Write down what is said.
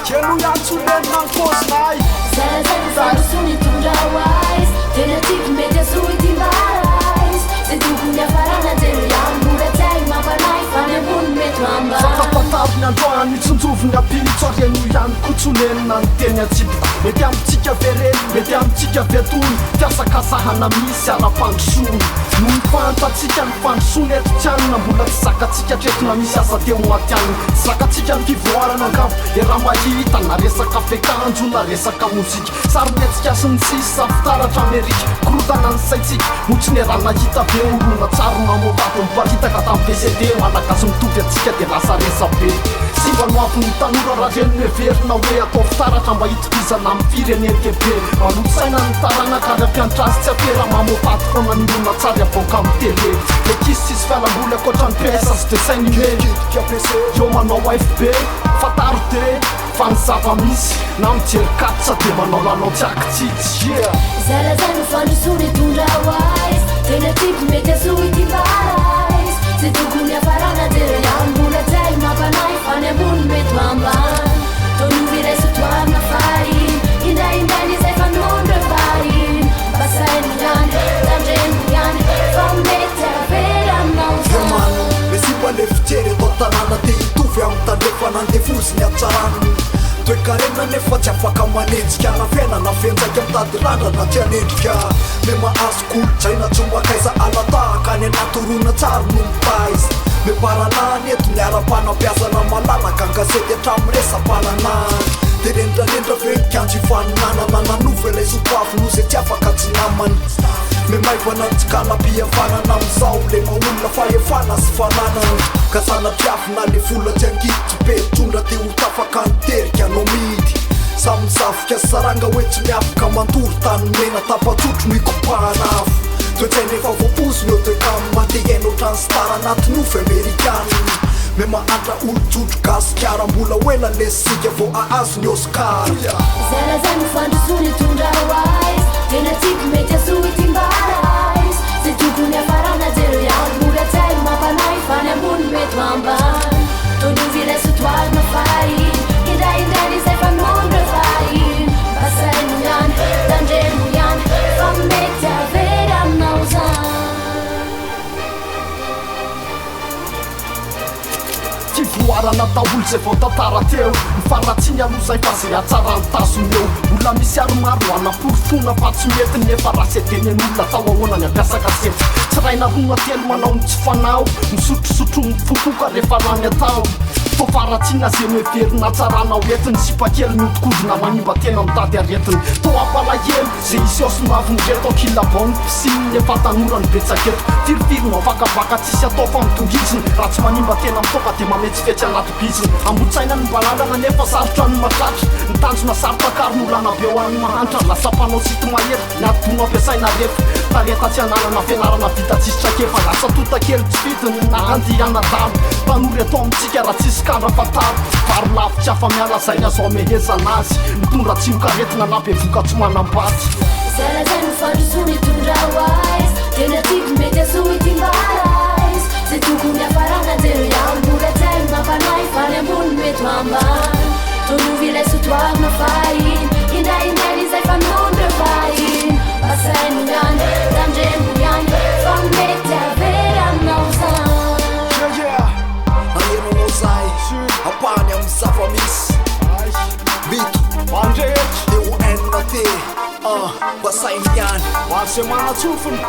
Kenu yantulen man kosnai Zarazany fandrosony tondra hoazy tena tiako mety azoity mbarais zay tokony hafarana jero ihany mbola tsy hay mampanay fa ny ambony mety ambany Fatapatavy ny androany mitsonjovony apilitso reno ihany kotsonenina ny teny atsipiko mety amintsika vereny mety amintsika vetony fiasakasahana misy ara-pandrosony no mifantatsika ny fandrosony eto tianina mbola tsy zakatsika tretina misy asa teo matianina tsy zakatsika ny fivoarana angavo e raha mahita na resaka fekanjo na resaka mozika sarynetsika sy ny sisy safitaratra amerika korotana ny saitsika motsy ny raha nahita be olona tsary mamovato miparitaka tamin'ny VCD malagasy mitovy atsika de lasa resa be sivanoavy ny tanora raha reny noeverina hoe atao fitaratra mba hitokizana amin'ny firenenkebe manotsaina ny taranaka ary ampiantrazy tsy afera mamovato fa manimona tsary avoaka amin'ny tele lekisy tsisy fialamboly akoatra ny PS sy de sainy eo manao AFB fataro de fa ny zava-misy na mijery katsa de manao lalao tsy akitsitsy Zarazany fandrosony tondra hoazy tena tiako mety azoity mbarais zay tokony hafarana jero ihany mbola tsy hay mampanay fa ny ambony mety ambany tonovy iray sotoavina fariny indraindray izay fanondro fariny mba saino ihany tandreno ihany fa mety avery aminao Mano, mesipa le fijery eto tanàna de hitovy amin'ny tandrefa nandevozy ny atsarany toekarena nefa tsy afaka manenjika na fiainana fianjaika mitady randrana tsy anendrika me mahazo kolotsaina tsy makaiza alatahaka ny anatorona tsary no mitaizy me paranany eto ny ara-panampiazana malalaka angazety hatramin'ny resam-pananany de rendrarendra venikaandro ifaninanana nanovela isotoavy no zay tsy afaka tsy namany me maivana tsikana-pihavanana amizao le maolona fahefana sy fananana ka zana-piafina le vola tsy angiditsy be tondra de ho tafaka niterika anao midy samy zavika saranga hoe tsy miafaka mandory tany mena tapatsotro mikopahana afo toetsay nefa voapoziny eo toekamy mandehainao transtara anaty nofy amerikany me mahantra olo-tsotro gasikara mbola hoela le sika vo ahazo ny Oscar Zarazany fandrosony tondra hoazy tena tiako mety azoity mbarais zay tokony hafarana jero ihany mbola tsy hay mampanay fa ny ambony mety ambany tonovy iray sotoavina fariny indraindray izay fanondro fariny mba saino ihany tandremo ihany fa mety avery aminao zany Tivoarana daolo zay vao tantara teo mifaratsiny aloha zay fa zay atsara ny tasony eo olona misy aromaro anaporofona fa tsy mety nefa raha sy adenen'olona tao ahoana ny ampiasa kasety tsy raina rona telo manao ny tsy fanao misotrosotro mifofoka rehefa rany atao fo faratsina zay noeverina tsarana hoentiny sipakely miodikodina manimba tena mitady aretiny to ampalahelo zay isy ao somavy ny reto ankilabao ny pisininy efa tanora ny betsaketo firifirina avakavaka tsisy atao fa mitongitsiny raha tsy manimba tena mitoka de mametsy fetsy anaty biziny ambotsaina ny mbalalana nefa sarotra ny matratra ny tanjona sarotakaryn'olana be ho an'ny mahantra lasapanao sity mahery ny adono ampiasaina refa taleta tsy ananana fianarana vita tsisy trakefa lasa totakely tsy fidiny na andianadalo tanory atao amitsika raha tsisy kandra fataro varo lavitsy afa miala zay ny azao mehezana azy mitondra tsimokaretina na be voka tsy manam-baty Zarazany fandrosony tondra hoazy tena tiako mety azoity mbarais zay tokony hafarana jero ihany mbola tsy hay mampanay fa ny ambony mety ambany tonovy iray sotoavina fariny indraindray izay fanondro fariny mba saino ihany tandremo ihany fa mety avery aminao zany Aheranao zay ampany amin'ny zava-misy mito mandrehitra eo enina te mba sainy ihany ho azy zay manatsofony